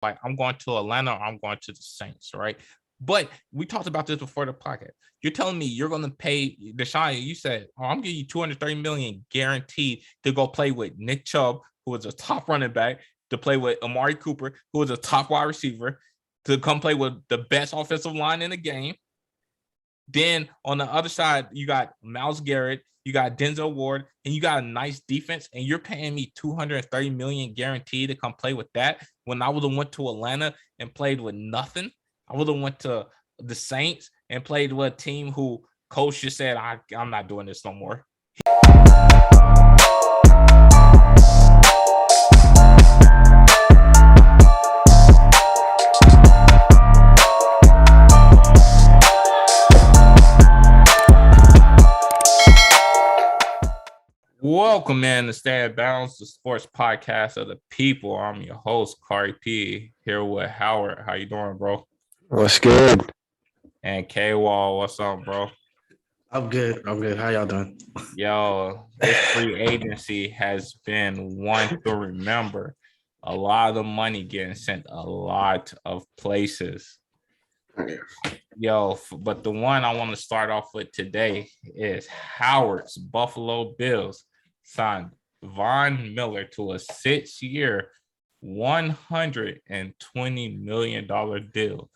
like, I'm going to Atlanta or I'm going to the Saints, right? But we talked about this before the podcast. You're telling me you're going to pay Deshaun. You said, "Oh, I'm giving you $230 million guaranteed to go play with Nick Chubb, who is a top running back, to play with Amari Cooper, who is a top wide receiver, to come play with the best offensive line in the game. Then on the other side, you got Myles Garrett, you got Denzel Ward, and you got a nice defense, and you're paying me $230 million guaranteed to come play with that when I would have went to Atlanta and played with nothing. I would have went to the Saints and played with a team who coach just said, I'm not doing this no more. Welcome, man, to Stay at Balance, the sports podcast of the people. I'm your host, Kari P, here with Howard. How you doing, bro? What's good? And K-Wall, what's up, bro? I'm good. How y'all doing? Yo, this free agency has been one to remember. A lot of money getting sent a lot of places. Yo, but the one I want to start off with today is Howard's Buffalo Bills signed Von Miller to a 6-year, $120 million deal.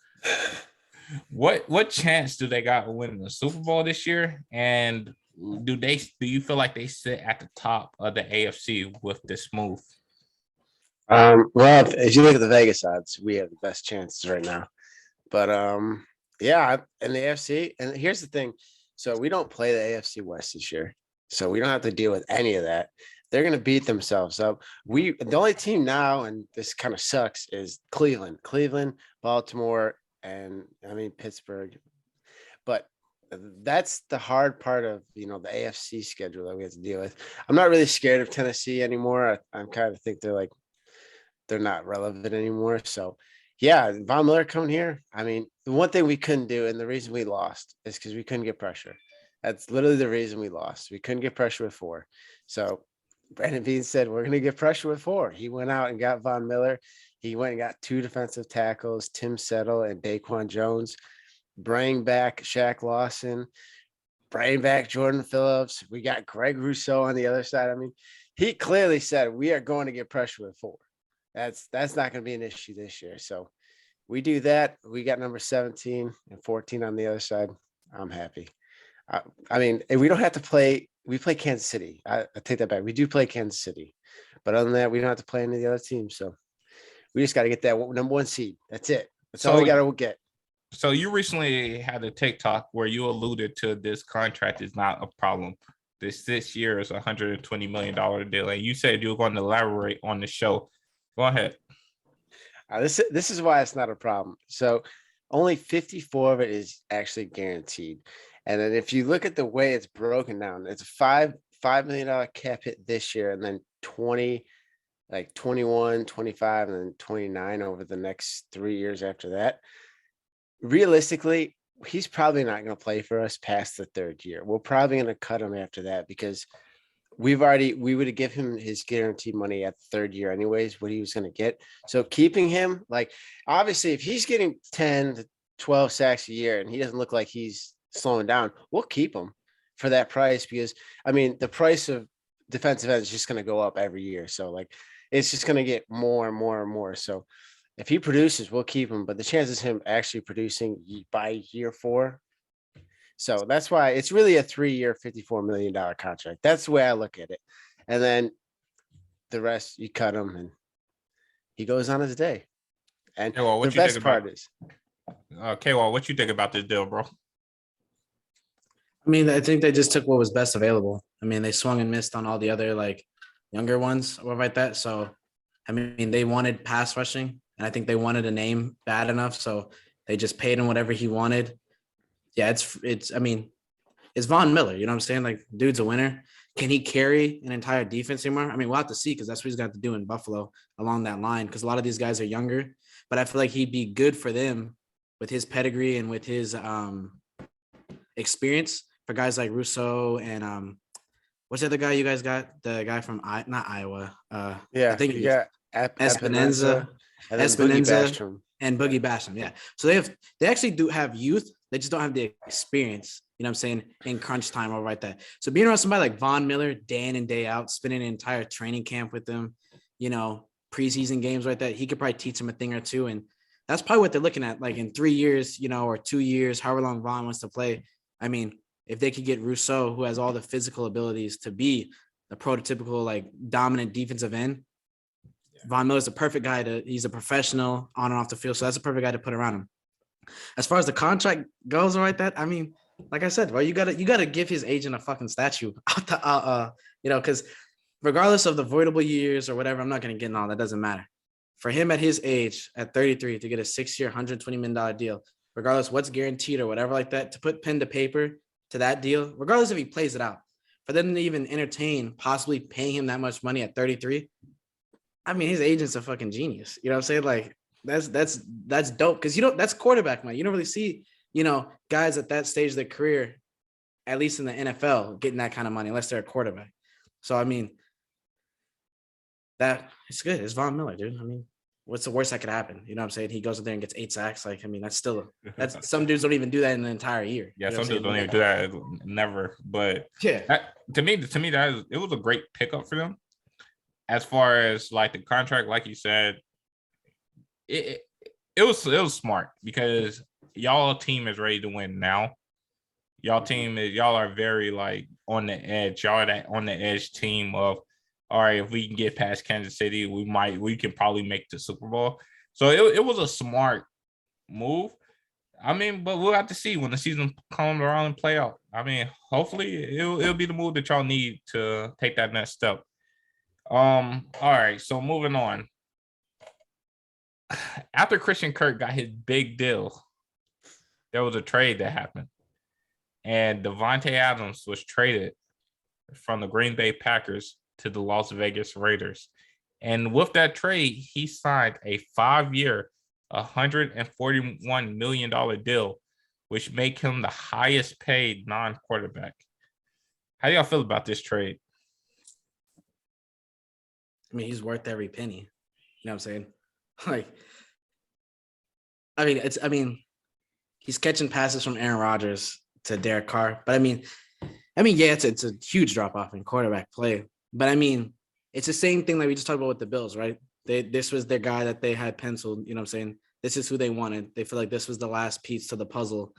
What chance do they got of winning the Super Bowl this year? And do you feel like they sit at the top of the AFC with this move? Well, if you look at the Vegas odds, we have the best chances right now. But yeah, in the AFC, and here's the thing: so we don't play the AFC West this year, so we don't have to deal with any of that. They're going to beat themselves up. The only team now, and this kind of sucks, is Cleveland, Baltimore, and Pittsburgh. But that's the hard part of the AFC schedule that we have to deal with. I'm not really scared of Tennessee anymore. I'm kind of think they're not relevant anymore. So yeah, Von Miller coming here. The one thing we couldn't do, and the reason we lost, is because we couldn't get pressure. That's literally the reason we lost. We couldn't get pressure with 4. So Brandon Beane said, we're going to get pressure with 4. He went out and got Von Miller. He went and got 2 defensive tackles, Tim Settle and Daquan Jones. Bring back Shaq Lawson. Bring back Jordan Phillips. We got Greg Rousseau on the other side. He clearly said, we are going to get pressure with 4. That's not going to be an issue this year. So we do that. We got number 17 and 14 on the other side. I'm happy. If we don't have to play, we play Kansas City. I take that back. We do play Kansas City. But other than that, we don't have to play any of the other teams. So we just got to get that number 1 seed. That's it. That's all we got to get. So you recently had a TikTok where you alluded to this contract is not a problem. This year is $120 million deal. And you said you were going to elaborate on the show. Go ahead. This is why it's not a problem. So only 54 of it is actually guaranteed. And then if you look at the way it's broken down, it's a $5 million cap hit this year, and then 20, like 21, 25, and then 29 over the next 3 years after that. Realistically, he's probably not going to play for us past the 3rd year. We're probably going to cut him after that because we would have given him his guaranteed money at the 3rd year anyways, what he was going to get. So keeping him, obviously if he's getting 10 to 12 sacks a year and he doesn't look like he's slowing down, we'll keep him for that price because the price of defensive end is just going to go up every year. So it's just going to get more and more and more. So if he produces, we'll keep him, but the chances of him actually producing by year 4. So that's why it's really a 3-year, $54 million contract. That's the way I look at it. And then the rest, you cut him and he goes on his day. And the best part is. K-Wall, what you think about this deal, bro? I think they just took what was best available. They swung and missed on all the other younger ones or like that. So, they wanted pass rushing, and I think they wanted a name bad enough. So they just paid him whatever he wanted. Yeah, it's Von Miller. You know what I'm saying? Dude's a winner. Can he carry an entire defense anymore? We'll have to see because that's what he's got to do in Buffalo along that line because a lot of these guys are younger. But I feel like he'd be good for them with his pedigree and with his experience for guys like Rousseau and what's the other guy you guys got? The guy from not Iowa. I think Espinenza, and then Boogie Espinenza, Basham. and Boogie Basham. Yeah. So they actually do have youth. They just don't have the experience, you know what I'm saying, in crunch time or like that. So being around somebody like Von Miller, day in and day out, spending an entire training camp with them, you know, preseason games like that, he could probably teach them a thing or two. And that's probably what they're looking at, like in 3 years, you know, or 2 years, however long Von wants to play. I mean, if they could get Rousseau, who has all the physical abilities to be the prototypical, like, dominant defensive end, Von Miller's the perfect guy he's a professional on and off the field. So that's a perfect guy to put around him. As far as the contract goes, like that, I mean, like I said, well, you gotta give his agent a fucking statue, you know, because regardless of the voidable years or whatever, I'm not gonna get in all that. Doesn't matter. For him at his age, at 33, to get a 6-year, $120 million deal, regardless what's guaranteed or whatever like that, to put pen to paper to that deal, regardless if he plays it out, for them to even entertain possibly paying him that much money at 33. I mean, his agent's a fucking genius. You know what I'm saying? Like, that's dope, because that's quarterback money. You don't really see, you know, guys at that stage of their career, at least in the NFL, getting that kind of money unless they're a quarterback. So I mean, that it's good. It's Von Miller, dude. I mean, what's the worst that could happen? You know what I'm saying? He goes in there and gets 8 sacks. Like, I mean, that's some dudes don't even do that in an entire year. Yeah, you know some dudes don't even do that, never. But yeah, to me, it was a great pickup for them. As far as like the contract, like you said, it was smart, because y'all team is ready to win now. Y'all are very like on the edge. Y'all are that on the edge team of, all right, if we can get past Kansas City, we can probably make the Super Bowl. So it was a smart move. I mean, but we'll have to see when the season comes around and play out. I mean, hopefully it'll be the move that y'all need to take that next step. All right, so moving on. After Christian Kirk got his big deal, there was a trade that happened, and Devante Adams was traded from the Green Bay Packers to the Las Vegas Raiders. And with that trade, he signed a 5-year, $141 million deal, which make him the highest paid non-quarterback. How do y'all feel about this trade? I mean, he's worth every penny. You know what I'm saying? Like, I mean, he's catching passes from Aaron Rodgers to Derek Carr. But I mean, yeah, it's a huge drop off in quarterback play. But I mean, it's the same thing like we just talked about with the Bills, right? This was their guy that they had penciled. You know what I'm saying? This is who they wanted. They feel like this was the last piece to the puzzle.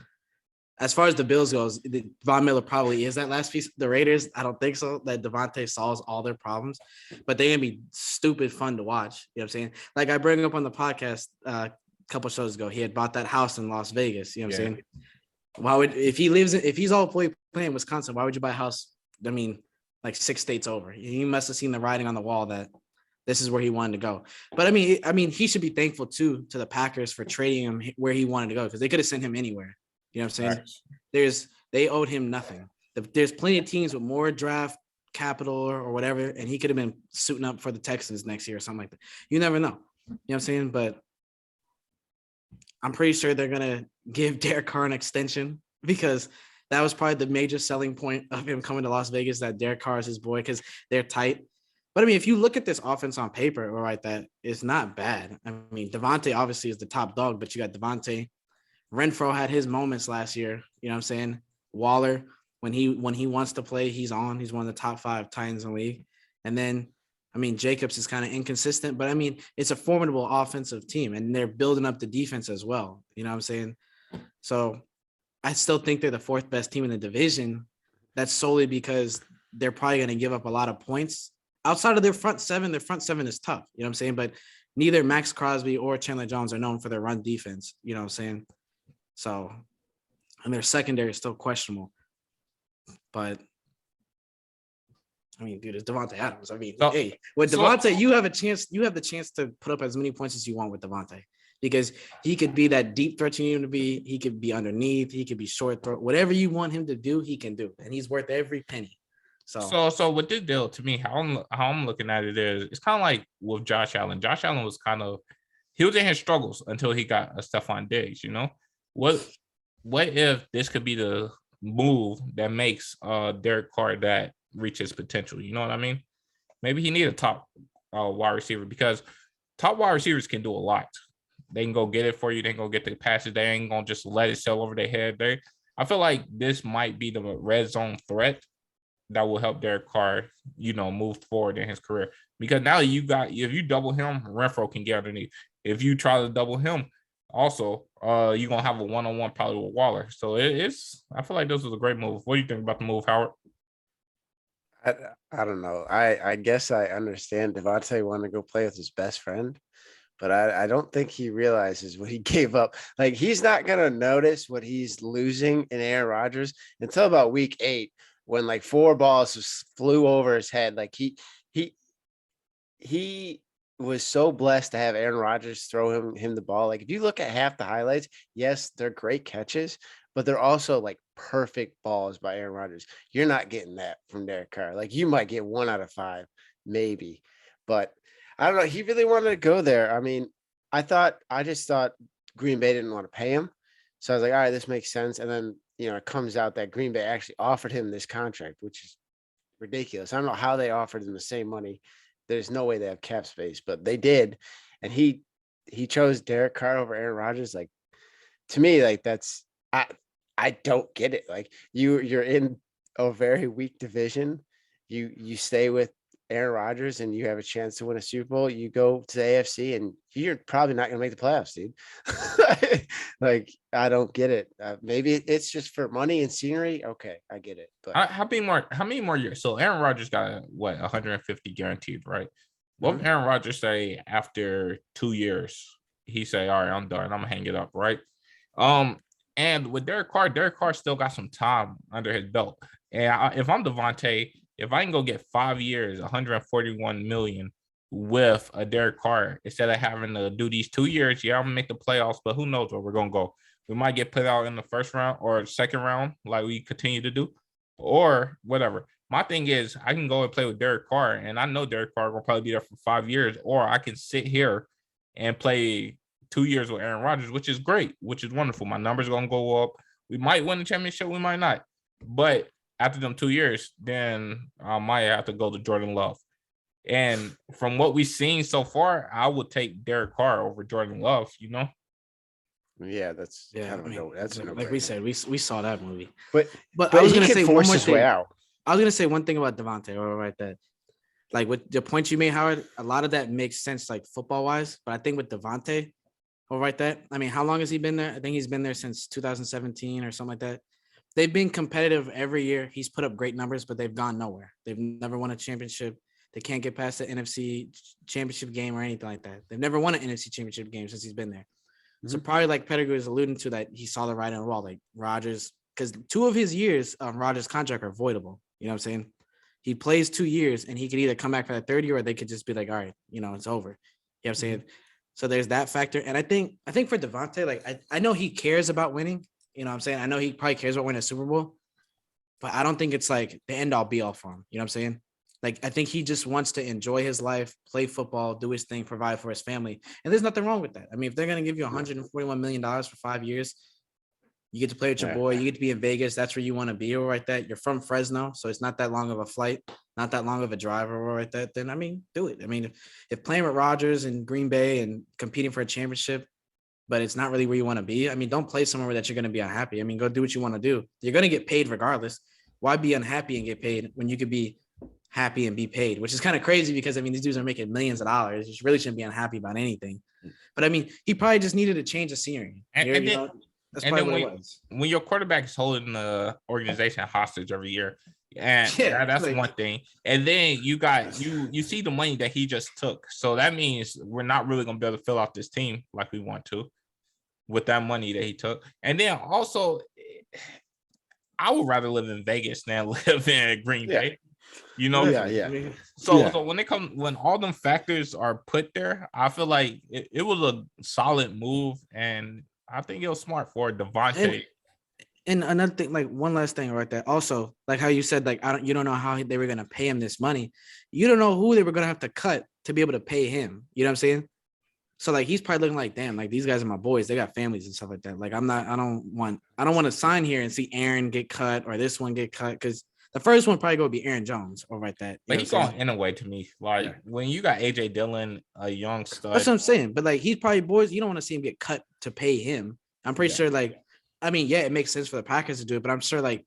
As far as the Bills goes, Von Miller probably is that last piece. The Raiders, I don't think so, that Devante solves all their problems, but they're going to be stupid fun to watch. You know what I'm saying? Like I bring up on the podcast a couple shows ago, he had bought that house in Las Vegas. You know what I'm saying? Why would, if he's all playing in Wisconsin, why would you buy a house? I mean, like 6 states over. He must have seen the writing on the wall that this is where he wanted to go. But I mean, he should be thankful too to the Packers for trading him where he wanted to go, because they could have sent him anywhere. You know what I'm saying? Right. They owed him nothing. There's plenty of teams with more draft capital or whatever, and he could have been suiting up for the Texans next year or something like that. You never know. You know what I'm saying? But I'm pretty sure they're gonna give Derek Carr an extension, because that was probably the major selling point of him coming to Las Vegas, that Derek Carr is his boy, because they're tight. But I mean, if you look at this offense on paper, or like that, it's not bad. I mean, Devante obviously is the top dog, but you got Devante. Renfro had his moments last year. You know what I'm saying? Waller, when he wants to play, he's on. He's one of the top 5 Titans in the league. And then, I mean, Jacobs is kind of inconsistent, but I mean, it's a formidable offensive team, and they're building up the defense as well. You know what I'm saying? So I still think they're the 4th best team in the division. That's solely because they're probably going to give up a lot of points. Outside of their front seven is tough. You know what I'm saying? But neither Max Crosby or Chandler Jones are known for their run defense. You know what I'm saying? So, and their secondary is still questionable. But I mean, dude, it's Devante Adams. I mean, hey, with Devante, you have the chance to put up as many points as you want with Devante, because he could be that deep threat you need him to be. He could be underneath. He could be short throw. Whatever you want him to do, he can do, and he's worth every penny. So with this deal, to me, how I'm looking at it is, it's kind of like with Josh Allen. Josh Allen was he was in his struggles until he got a Stephon Diggs. You know, what if this could be the move that makes Derek Carr that reach his potential? You know what I mean? Maybe he need a top wide receiver, because top wide receivers can do a lot. They can go get it for you. They can go get the passes. They ain't gonna just let it sail over their head. I feel like this might be the red zone threat that will help Derek Carr, move forward in his career. Because now if you double him, Renfro can get underneath. If you try to double him, also, you're gonna have a one-on-one probably with Waller. So I feel like this was a great move. What do you think about the move, Howard? I don't know. I guess I understand Devante wanted to go play with his best friend, but I don't think he realizes what he gave up. Like, he's not gonna notice what he's losing in Aaron Rodgers until about week 8, when like 4 balls just flew over his head. Like he was so blessed to have Aaron Rodgers throw him the ball. Like, if you look at half the highlights, yes, they're great catches, but they're also like perfect balls by Aaron Rodgers. You're not getting that from Derek Carr. Like, you might get 1 out of 5, maybe, but I don't know. He really wanted to go there. I mean, I just thought Green Bay didn't want to pay him. So I was like, all right, this makes sense. And then, it comes out that Green Bay actually offered him this contract, which is ridiculous. I don't know how they offered him the same money. There's no way they have cap space, but they did. And he chose Derek Carr over Aaron Rodgers. Like, to me, like, that's, I don't get it. Like, you're in a very weak division. You stay with Aaron Rodgers and you have a chance to win a Super Bowl. You go to the AFC and you're probably not going to make the playoffs, dude. Like, I don't get it. Maybe it's just for money and scenery. Okay, I get it. But How many more years? So Aaron Rodgers got 150 guaranteed, right? What would Aaron Rodgers say after 2 years? He say, all right, I'm done. I'm gonna hang it up, right? And with Derek Carr still got some time under his belt. And if I'm Devante, if I can go get 5 years, 141 million with a Derek Carr, instead of having to do these 2 years, I'm gonna make the playoffs, but who knows where we're gonna go? We might get put out in the first round or second round, like we continue to do, or whatever. My thing is, I can go and play with Derek Carr, and I know Derek Carr will probably be there for 5 years, or I can sit here and play 2 years with Aaron Rodgers, which is great, which is wonderful. My numbers are gonna go up. We might win the championship, we might not, but after them 2 years, then I might have to go to Jordan Love. And from what we've seen so far, I would take Derek Carr over Jordan Love, yeah, that's kind of that's like we said, we saw that movie. But I was gonna say force his way out. I was gonna say one thing about Devante, right? That, like, with the point you made, Howard, a lot of that makes sense, like, football wise. But I think with Devante, right, that, I mean, how long has he been there? I think he's been there since 2017 or something like that. They've been competitive every year. He's put up great numbers, but they've gone nowhere. They've never won a championship. They can't get past the NFC championship game or anything like that. They've never won an NFC championship game since he's been there. Mm-hmm. So probably, like Pettigrew is alluding to, that he saw the writing on the wall, like Rodgers, because 2 of his years on Rodgers' contract are voidable. You know what I'm saying? He plays 2 years and he could either come back for that 3rd year, or they could just be like, all right, it's over. You know what I'm saying? So there's that factor. And I think for Devante, like, I know he cares about winning. You know what I'm saying? I know he probably cares about winning a Super Bowl, but I don't think it's like the end all be all for him. You know what I'm saying? Like, I think he just wants to enjoy his life, play football, do his thing, provide for his family. And there's nothing wrong with that. I mean, if they're going to give you $141 million for 5 years, you get to play with your boy, you get to be in Vegas. That's where you want to be, or like that. You're from Fresno, so it's not that long of a flight, not that long of a drive, or like that. Then, I mean, do it. I mean, if playing with Rodgers and Green Bay and competing for a championship, but it's not really where you want to be, I mean, don't play somewhere that you're going to be unhappy. I mean, go do what you want to do. You're going to get paid regardless. Why be unhappy and get paid when you could be happy and be paid? Which is kind of crazy, because, I mean, these dudes are making millions of dollars. You really shouldn't be unhappy about anything. But, I mean, he probably just needed to change the scenery. That's probably what it was. When your quarterback is holding the organization hostage every year, and that's like, one thing. And then you see the money that he just took. So that means we're not really going to be able to fill out this team like we want to with that money that he took. And then also, I would rather live in Vegas than live in Green Bay. So when all them factors are put there, I feel like it was a solid move, and I think it was smart for Devante. And another thing, like, one last thing right there. Also, like how you said, like, you don't know how they were gonna pay him this money. You don't know who they were gonna have to cut to be able to pay him. You know what I'm saying? So, like, he's probably looking like, damn, like, these guys are my boys. They got families and stuff like that. Like, I don't want to sign here and see Aaron get cut or this one get cut, because The first one probably going to be Aaron Jones over at that. But he's going going anyway to me. Like when you got AJ Dillon, a young stud. That's what I'm saying. But like he's probably boys. You don't want to see him get cut to pay him. I'm pretty sure. Like, I mean, yeah, it makes sense for the Packers to do it, but I'm sure like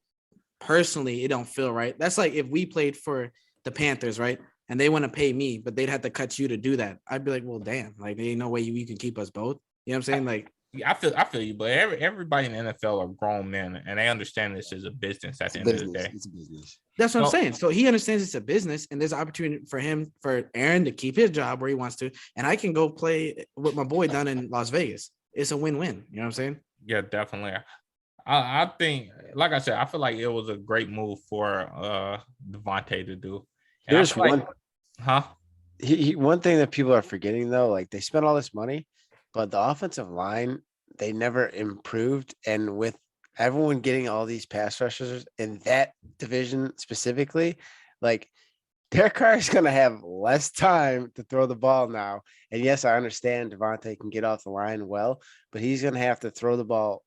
personally, it don't feel right. That's like if we played for the Panthers, right? And they want to pay me, but they'd have to cut you to do that. I'd be like, well, damn, like there ain't no way you can keep us both. You know what I'm saying? Like, yeah, I feel you, but everybody in the NFL are grown men, and they understand this is a business at the end of the day. It's a business. That's what I'm saying. So he understands it's a business, and there's an opportunity for Aaron to keep his job where he wants to, and I can go play with my boy down in Las Vegas. It's a win-win. You know what I'm saying? Yeah, definitely. I think, like I said, I feel like it was a great move for Devante to do. And There's one, one thing that people are forgetting though. Like they spent all this money, but the offensive line they never improved, and with everyone getting all these pass rushers in that division specifically, like Derek Carr is going to have less time to throw the ball now. And yes, I understand Devante can get off the line well, but he's going to have to throw the ball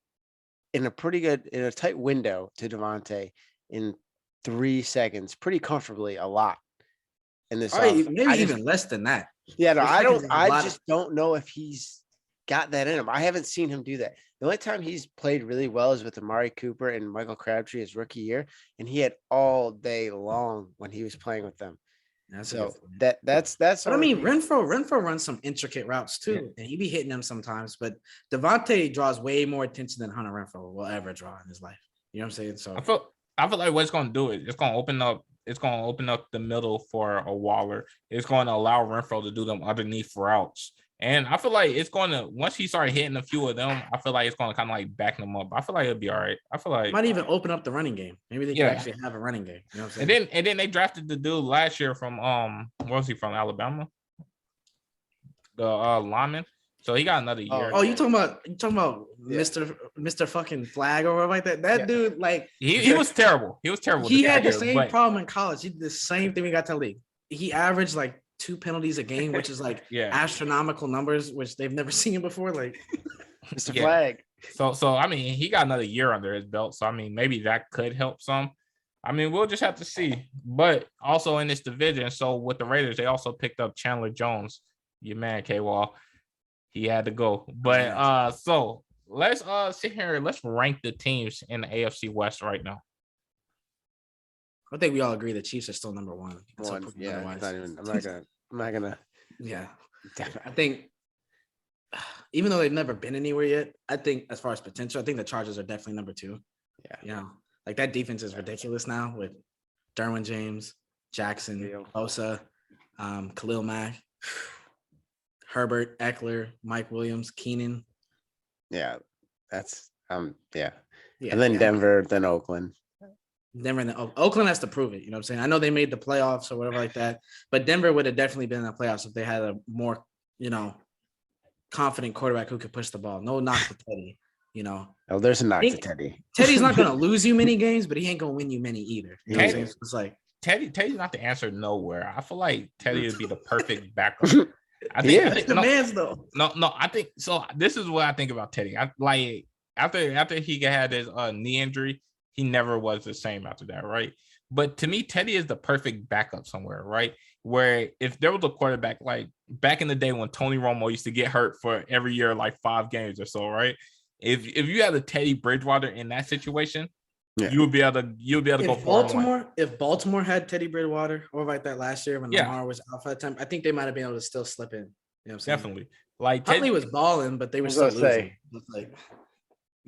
in a tight window to Devante in 3 seconds, pretty comfortably, a lot. In this, maybe even less than that. Yeah, no, I just don't know if he's got that in him. I haven't seen him do that. The only time he's played really well is with Amari Cooper and Michael Crabtree his rookie year, and he had all day long when he was playing with them. That's that's. But I mean, Renfro runs some intricate routes too, and he be hitting them sometimes. But Devante draws way more attention than Hunter Renfro will ever draw in his life. You know what I'm saying? So I feel like what it's going to do is it's going to open up. It's going to open up the middle for a Waller. It's going to allow Renfro to do them underneath routes. And I feel like it's going to, once he started hitting a few of them, I feel like it's going to kind of like back them up. I feel like it'll be all right. I feel like it might even open up the running game. Maybe they can actually have a running game. You know what I'm saying? And then they drafted the dude last year from where was he from? Alabama? The lineman. So he got another year. Oh, you talking about Mr. fucking Flag or whatever like that? That dude, like he was terrible. He was terrible. He had the same problem in college. He did the same thing we got to the league. He averaged like 2 penalties a game, which is like astronomical numbers, which they've never seen before. Like Mr. Flag. So I mean, he got another year under his belt. So I mean, maybe that could help some. I mean, we'll just have to see. But also in this division, so with the Raiders, they also picked up Chandler Jones, your man K-Wall. He had to go. But so let's sit here and let's rank the teams in the AFC West right now. I think we all agree the Chiefs are still number one. Yeah, I'm not gonna. Yeah, I think even though they've never been anywhere yet, I think as far as potential, I think the Chargers are definitely number 2. Yeah, you know, like that defense is ridiculous now with Derwin James, Jackson, Bosa, Khalil Mack, Herbert, Eckler, Mike Williams, Keenan. Yeah, that's And then Denver, then Oakland. Denver and Oakland has to prove it. You know what I'm saying? I know they made the playoffs or whatever like that, but Denver would have definitely been in the playoffs if they had a more, confident quarterback who could push the ball. No knock to Teddy, Oh, there's a knock to Teddy. Teddy's not going to lose you many games, but he ain't going to win you many either. You know what I'm saying? It's like Teddy's not the answer nowhere. I feel like Teddy would be the perfect backup. I think the man's though. No, I think so. This is what I think about Teddy. I like after he had his knee injury, he never was the same after that, right? But to me, Teddy is the perfect backup somewhere, right? Where if there was a quarterback like back in the day when Tony Romo used to get hurt for every year, like 5 games or so, right? If you had a Teddy Bridgewater in that situation, you would be able to go Baltimore. If Baltimore had Teddy Bridgewater or like that last year when Lamar was out for that time, I think they might have been able to still slip in. You know what I'm saying? Definitely. Like Huntley was balling, but they were still losing. Like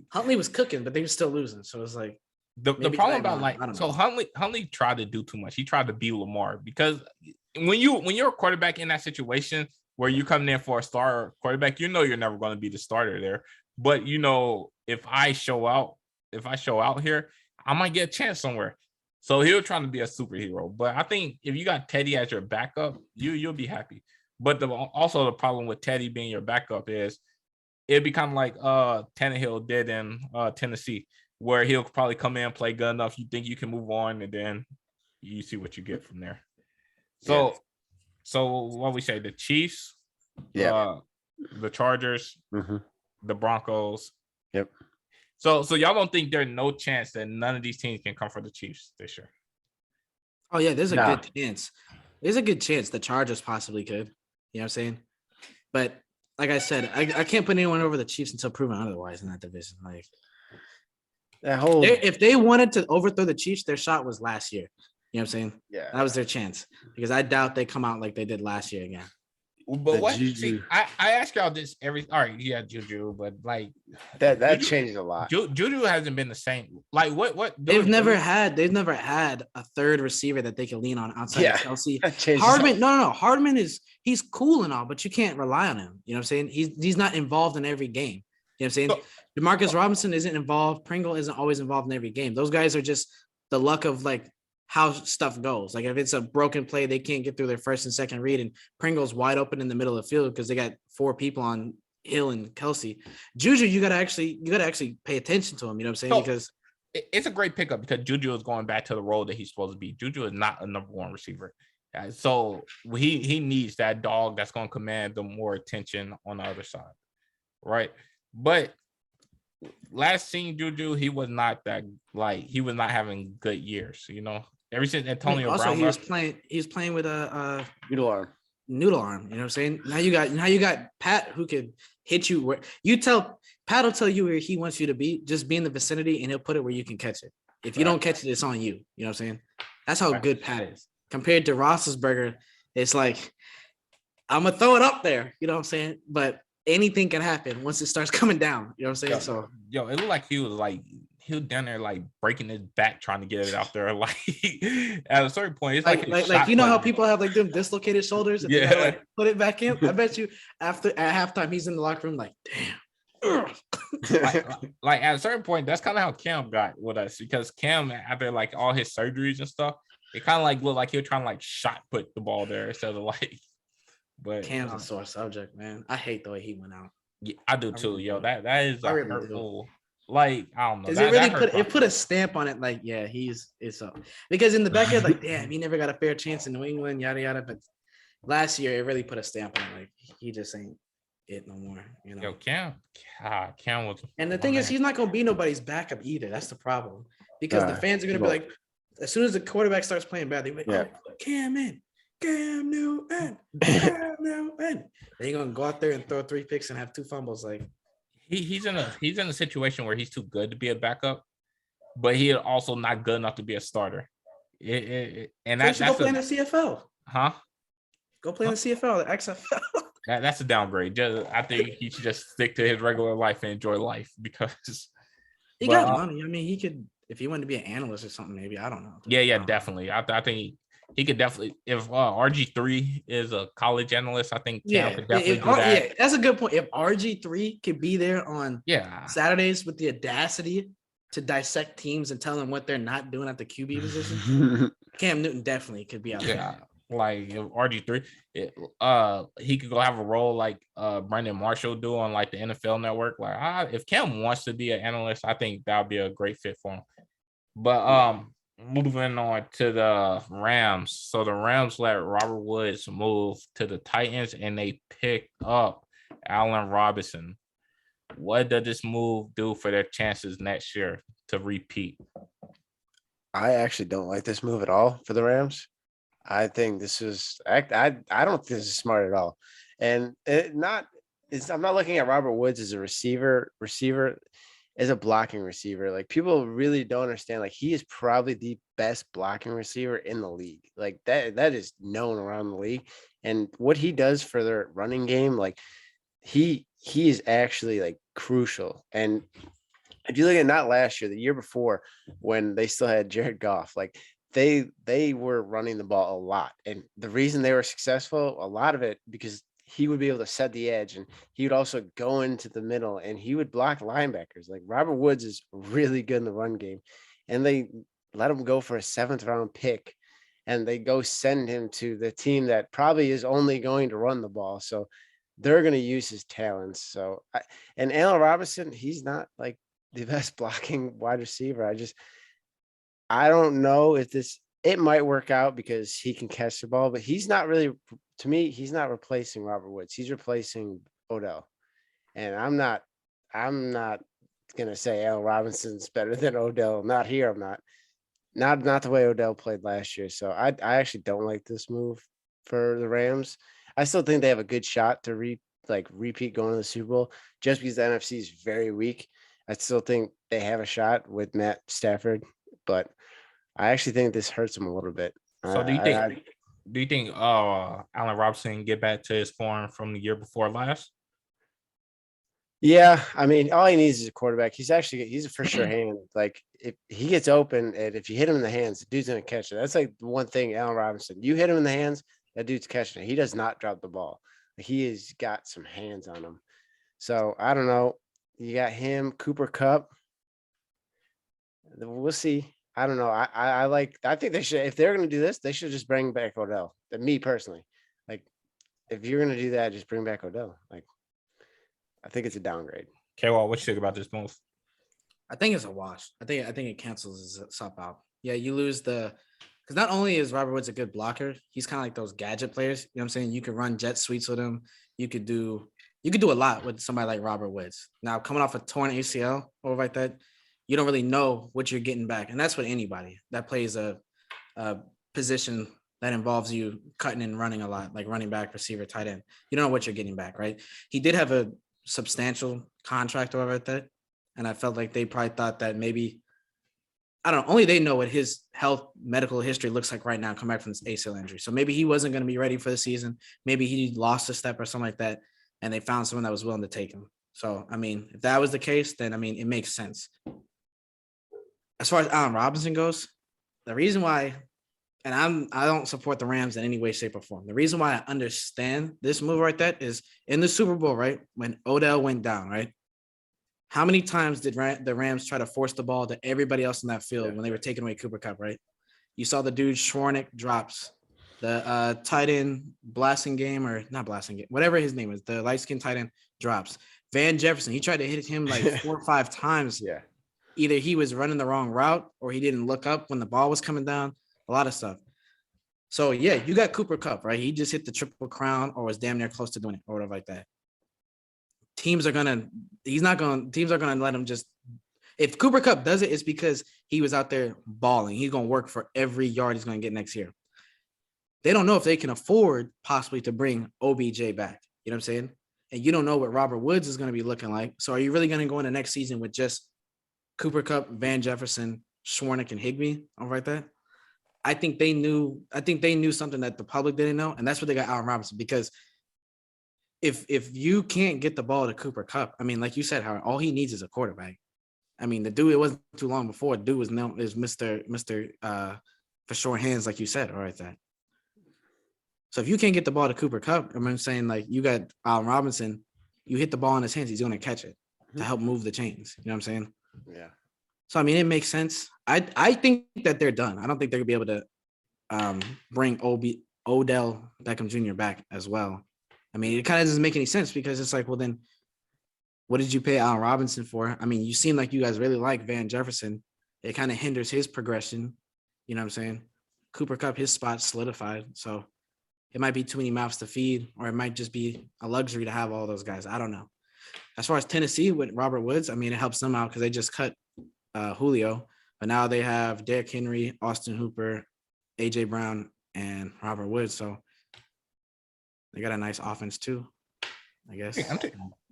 Huntley was cooking, but they were still losing. So it's like the problem about Huntley tried to do too much. He tried to be Lamar because when you're a quarterback in that situation where you're coming in for a star quarterback, you're never going to be the starter there. But if I show out here, I might get a chance somewhere. So he was trying to be a superhero. But I think if you got Teddy as your backup, you'll be happy. But also the problem with Teddy being your backup is it'd be kind of like Tannehill did in Tennessee, where he'll probably come in, play good enough, you think you can move on, and then you see what you get from there. So what we say, the Chiefs, the Chargers, the Broncos. Yep. So y'all don't think there's no chance that none of these teams can come for the Chiefs this year? Oh yeah, there's a Nah. good chance. There's a good chance the Chargers possibly could. You know what I'm saying? But like I said, I can't put anyone over the Chiefs until proven otherwise in that division. Like That whole if they wanted to overthrow the Chiefs, their shot was last year. You know what I'm saying? yeah. That was their chance because I doubt they come out like they did last year again. But The what? See, Juju. I ask y'all this every. All right, yeah, Juju, but like That Juju, changed a lot. Juju hasn't been the same. Like what? They've never had a third receiver that they can lean on outside Yeah, of Kelsey. that changes Hardman, no. Hardman he's cool and all, but you can't rely on him. You know what I'm saying? He's not involved in every game. You know what I'm saying? So- DeMarcus Robinson isn't involved. Pringle isn't always involved in every game. Those guys are just the luck of like how stuff goes. Like if it's a broken play, they can't get through their first and second read, and Pringle's wide open in the middle of the field because they got 4 people on Hill and Kelsey. Juju, you gotta actually pay attention to him. You know what I'm saying? So- Because It's a great pickup because Juju is going back to the role that he's supposed to be. Juju is not a number 1 receiver. So he needs that dog that's going to command the more attention on the other side. Right. But last seen Juju, he was not having good years, you know. Ever since Antonio also Brown he was left, playing with a Noodle arm. noodle arm. You know what I'm saying? Now you got Pat who could hit you where you tell Pat will tell you where he wants you to be. Just be in the vicinity, and he'll put it where you can catch it. If you don't catch it, it's on you. You know what I'm saying? That's how good Pat is. Compared to Roethlisberger, it's like I'm gonna throw it up there. You know what I'm saying? But anything can happen once it starts coming down. You know what I'm saying? Yo, it looked like he was down there like breaking his back trying to get it out there. Like at a certain point, it's like you know how people have like them dislocated shoulders and they gotta, like, put it back in. I bet you at halftime he's in the locker room like, damn. like at a certain point, that's kind of how Cam got with us because Cam after like all his surgeries and stuff, it kind of like looked like he was trying to like shot put the ball there instead of like. But Cam's a sore subject, man. I hate the way he went out. Yeah, I do too, yo. That is I really hurtful. Like I don't know. Because it really put a stamp on it. Like, yeah, it's up. Because in the back end, like, damn, he never got a fair chance in New England, yada yada. But last year, it really put a stamp on it. Like, he just ain't it no more. You know. Yo, Cam was. And the thing is, he's not gonna be nobody's backup either. That's the problem. Because the fans are gonna be like, as soon as the quarterback starts playing bad, they're like, oh, Cam in. Cam Newton. They're gonna go out there and throw 3 picks and have 2 fumbles. Like he's in a situation where he's too good to be a backup, but he also not good enough to be a starter. And that's go play in the CFL. Huh? Go play in the CFL, the XFL. That's a downgrade. I think he should just stick to his regular life and enjoy life because he got money. I mean, he could if he wanted to be an analyst or something. Maybe I don't know. Yeah, definitely. I think. He could definitely, if RG3 is a college analyst, I think Cam could definitely do that. Yeah, that's a good point. If RG3 could be there on Saturdays with the audacity to dissect teams and tell them what they're not doing at the QB position, Cam Newton definitely could be out there. Yeah, like if RG3, he could go have a role like Brandon Marshall do on like the NFL Network. Like, if Cam wants to be an analyst, I think that would be a great fit for him. But moving on to the Rams. So the Rams let Robert Woods move to the Titans and they picked up Allen Robinson. What does this move do for their chances next year to repeat? I actually don't like this move at all for the Rams. I think this is I don't think this is smart at all. And I'm not looking at Robert Woods as a receiver as a blocking receiver. Like people really don't understand. Like he is probably the best blocking receiver in the league. Like that is known around the league. And what he does for their running game, like he is actually like crucial. And if you look at not last year, the year before, when they still had Jared Goff, like they were running the ball a lot. And the reason they were successful, a lot of it because he would be able to set the edge and he would also go into the middle and he would block linebackers. Like Robert Woods is really good in the run game, and they let him go for a 7th round pick and they go send him to the team that probably is only going to run the ball. So they're going to use his talents. So and Allen Robinson, he's not like the best blocking wide receiver. I don't know if it might work out because he can catch the ball, but he's not really, to me, he's not replacing Robert Woods. He's replacing Odell. And I'm not going to say Allen Robinson's better than Odell. Not here. I'm not. not the way Odell played last year. So I actually don't like this move for the Rams. I still think they have a good shot to repeat going to the Super Bowl just because the NFC is very weak. I still think they have a shot with Matt Stafford, but I actually think this hurts them a little bit. So do you think Allen Robinson get back to his form from the year before last? Yeah, I mean, all he needs is a quarterback. He's a for sure hand. Like if he gets open and if you hit him in the hands, the dude's gonna catch it. That's like the one thing, Allen Robinson. You hit him in the hands, that dude's catching it. He does not drop the ball. He has got some hands on him. So I don't know. You got him, Cooper Cup. We'll see. I don't know. I think they should, if they're gonna do this, they should just bring back Odell. Me personally. Like if you're gonna do that, just bring back Odell. Like I think it's a downgrade. K-Wall, what you think about this move? I think it's a wash. I think it cancels itself out. Yeah, you lose because not only is Robert Woods a good blocker, he's kind of like those gadget players. You know what I'm saying? You could run jet sweeps with him. You could do a lot with somebody like Robert Woods. Now, coming off a torn ACL or like that, you don't really know what you're getting back. And that's with anybody that plays a position that involves you cutting and running a lot, like running back, receiver, tight end. You don't know what you're getting back, right? He did have a substantial contract over at that. And I felt like they probably thought that maybe, I don't know, only they know what his medical history looks like right now, come back from this ACL injury. So maybe he wasn't going to be ready for the season. Maybe he lost a step or something like that. And they found someone that was willing to take him. So, I mean, if that was the case, then, I mean, it makes sense. As far as Allen Robinson goes, the reason why, and I don't support the Rams in any way, shape, or form. The reason why I understand this move right there is in the Super Bowl, right? When Odell went down, right? How many times did the Rams try to force the ball to everybody else in that field when they were taking away Cooper Kupp, right? You saw the dude Schwarnick drops, the tight end blasting game or not blasting game, whatever his name is, the light-skinned tight end drops. Van Jefferson, he tried to hit him like 4 or 5 times. Yeah. Either he was running the wrong route or he didn't look up when the ball was coming down. A lot of stuff. So yeah, you got Cooper Kupp, right? He just hit the triple crown or was damn near close to doing it or whatever like that. Teams are gonna let him just, if Cooper Kupp does it, it's because he was out there balling. He's gonna work for every yard he's gonna get next year. They don't know if they can afford possibly to bring OBJ back. You know what I'm saying? And you don't know what Robert Woods is gonna be looking like. So are you really gonna go into next season with just Cooper Kupp, Van Jefferson, Schwarnick, and Higbee over like that? I think they knew something that the public didn't know, and that's what they got Allen Robinson. Because if you can't get the ball to Cooper Kupp, I mean, like you said, Howard, all he needs is a quarterback. I mean, the dude, it wasn't too long before, the dude was known as Mr. for short hands, like you said, all right, that. So if you can't get the ball to Cooper Kupp, I'm saying, like, you got Allen Robinson, you hit the ball in his hands, he's going to catch it to help move the chains. You know what I'm saying? Yeah. So, I mean, it makes sense. I think that they're done. I don't think they're going to be able to bring Odell Beckham Jr. back as well. I mean, it kind of doesn't make any sense because it's like, well, then what did you pay Allen Robinson for? I mean, you seem like you guys really like Van Jefferson. It kind of hinders his progression. You know what I'm saying? Cooper Kupp, his spot solidified. So it might be too many mouths to feed, or it might just be a luxury to have all those guys. I don't know. As far as Tennessee with Robert Woods, I mean, it helps them out because they just cut Julio, but now they have Derrick Henry, Austin Hooper, AJ Brown, and Robert Woods. So they got a nice offense too, I guess.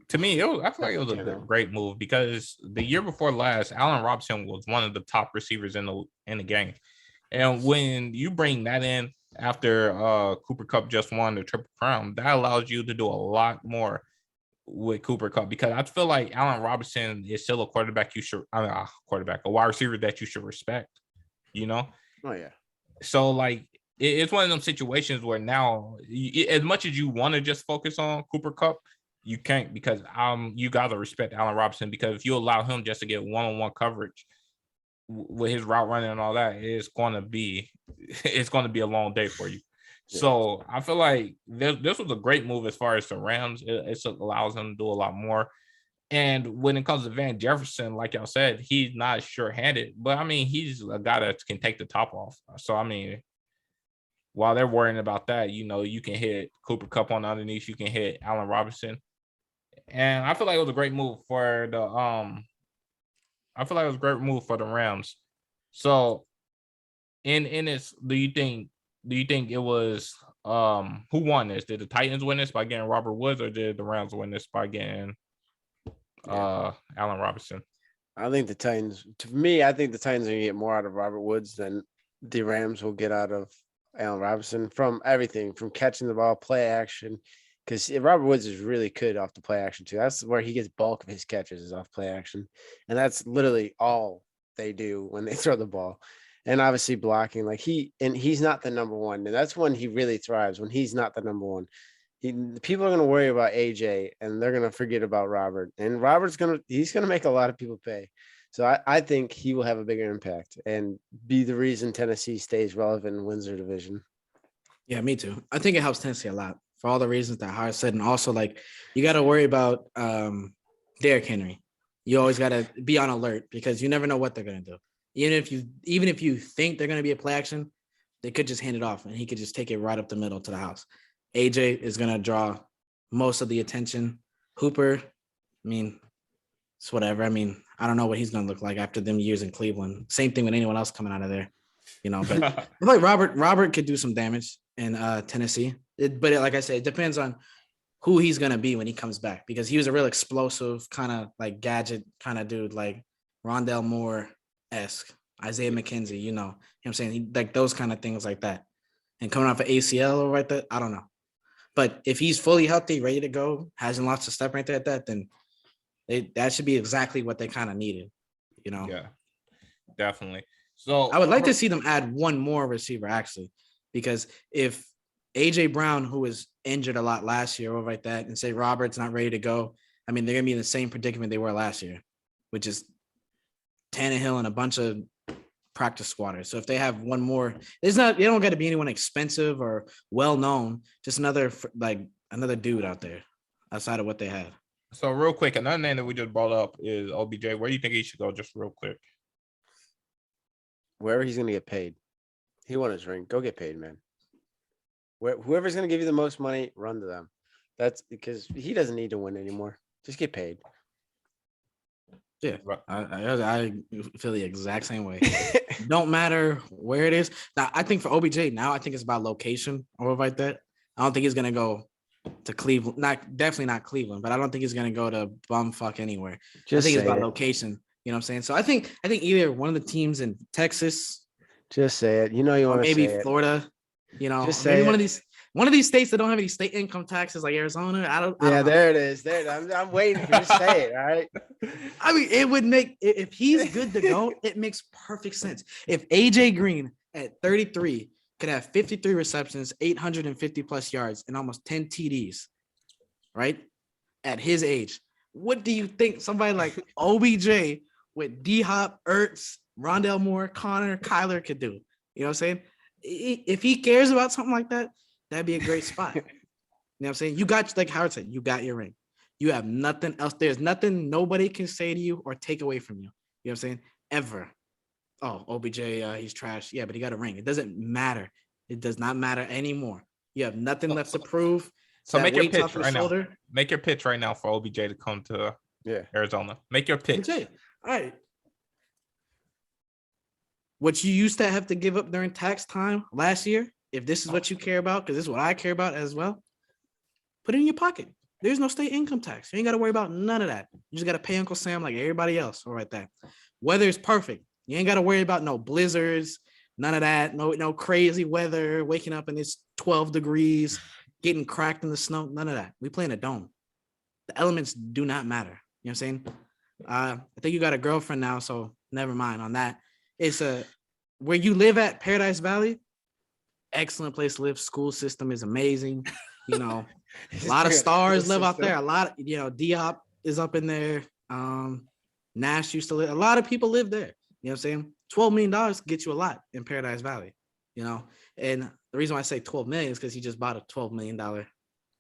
To me, I feel like it was a great move because the year before last, Allen Robinson was one of the top receivers in the game. And when you bring that in after Cooper Kupp just won the Triple Crown, that allows you to do a lot more with Cooper Kupp, because I feel like Allen Robinson is still a quarterback a wide receiver that you should respect, you know? Oh, yeah. So, like, it's one of those situations where now, as much as you want to just focus on Cooper Kupp, you can't, because you got to respect Allen Robinson, because if you allow him just to get one-on-one coverage with his route running and all that, it's going to be a long day for you. So I feel like this was a great move as far as the Rams. It allows them to do a lot more. And when it comes to Van Jefferson, like y'all said, he's not sure-handed, but I mean, he's a guy that can take the top off. So, I mean, while they're worrying about that, you know, you can hit Cooper Kupp on underneath, you can hit Allen Robinson. And I feel like it was a great move for the Rams. So in this, do you think it was who won this? Did the Titans win this by getting Robert Woods, or did the Rams win this by getting Allen Robinson? I think the Titans. To me, I think the Titans are gonna get more out of Robert Woods than the Rams will get out of Allen Robinson from everything, from catching the ball, play action. Because Robert Woods is really good off the play action too. That's where he gets bulk of his catches is off play action, and that's literally all they do when they throw the ball. And obviously blocking, like he's not the number one, and that's when he really thrives. When he's not the number one, people are going to worry about AJ, and they're going to forget about Robert. And he's going to make a lot of people pay. So I think he will have a bigger impact and be the reason Tennessee stays relevant and wins their division. Yeah, me too. I think it helps Tennessee a lot for all the reasons that Hart said. And also, like, you got to worry about Derrick Henry. You always got to be on alert because you never know what they're going to do. Even if you think they're going to be a play action, they could just hand it off and he could just take it right up the middle to the house. AJ is going to draw most of the attention. Hooper, I mean, it's whatever. I mean, I don't know what he's going to look like after them years in Cleveland. Same thing with anyone else coming out of there, but I feel like Robert could do some damage in Tennessee. But like I said, it depends on who he's going to be when he comes back because he was a real explosive kind of like gadget kind of dude, like Rondell Moore-esque, Isaiah McKenzie, you know what I'm saying? He, like those kind of things like that. And coming off of ACL or right there, I don't know. But if he's fully healthy, ready to go, hasn't lost a step right there at that, then that should be exactly what they kind of needed, Yeah, definitely. So I would like to see them add one more receiver, actually, because if AJ Brown, who was injured a lot last year over like that, and say Robert's not ready to go, I mean, they're going to be in the same predicament they were last year, which is Tannehill and a bunch of practice squatters. So if they have one more, they don't got to be anyone expensive or well-known, just another dude out there outside of what they had. So real quick, another name that we just brought up is OBJ. Where do you think he should go? Just real quick. Wherever he's going to get paid. He won his ring. Go get paid, man. Whoever's going to give you the most money, run to them. That's because he doesn't need to win anymore. Just get paid. Yeah, I feel the exact same way. Don't matter where it is. Now, I think for OBJ now, I think it's about location or like that. I don't think he's gonna go to Cleveland. Definitely not Cleveland, but I don't think he's gonna go to bumfuck anywhere. I think it's about location. You know what I'm saying? So I think either one of the teams in Texas, just say it. You know you want to maybe say Florida. Just maybe say one of these states that don't have any state income taxes, like Arizona. I don't know. There it is. I'm waiting for you to say it. All right. I mean, it would make if he's good to go, it makes perfect sense. If AJ Green at 33 could have 53 receptions, 850 plus yards, and almost 10 TDs, right? At his age, what do you think somebody like OBJ with D-Hop, Ertz, Rondell Moore, Connor, Kyler could do? You know what I'm saying? If he cares about something like that, that'd be a great spot. You know what I'm saying? You got, like Howard said, you got your ring. You have nothing else. There's nothing nobody can say to you or take away from you. You know what I'm saying? Ever. Oh, OBJ, he's trash. Yeah, but he got a ring. It doesn't matter. It does not matter anymore. You have nothing left to prove. So make your pitch right now. Make your pitch right now for OBJ to come to Arizona. Make your pitch. OBJ. All right. What you used to have to give up during tax time last year, if this is what you care about, because this is what I care about as well, put it in your pocket. There's no state income tax. You ain't got to worry about none of that. You just got to pay Uncle Sam like everybody else. All right, that. Weather is perfect. You ain't got to worry about no blizzards, none of that. No crazy weather, waking up and it's 12 degrees, getting cracked in the snow. None of that. We play in a dome. The elements do not matter. You know what I'm saying? I think you got a girlfriend now, so never mind on that. It's where you live at Paradise Valley. Excellent place to live. School system is amazing. A lot of stars live out there. A lot of, D-Hop is up in there. Nash used to live. A lot of people live there. You know what I'm saying? $12 million gets you a lot in Paradise Valley, And the reason why I say 12 million is because he just bought a $12 million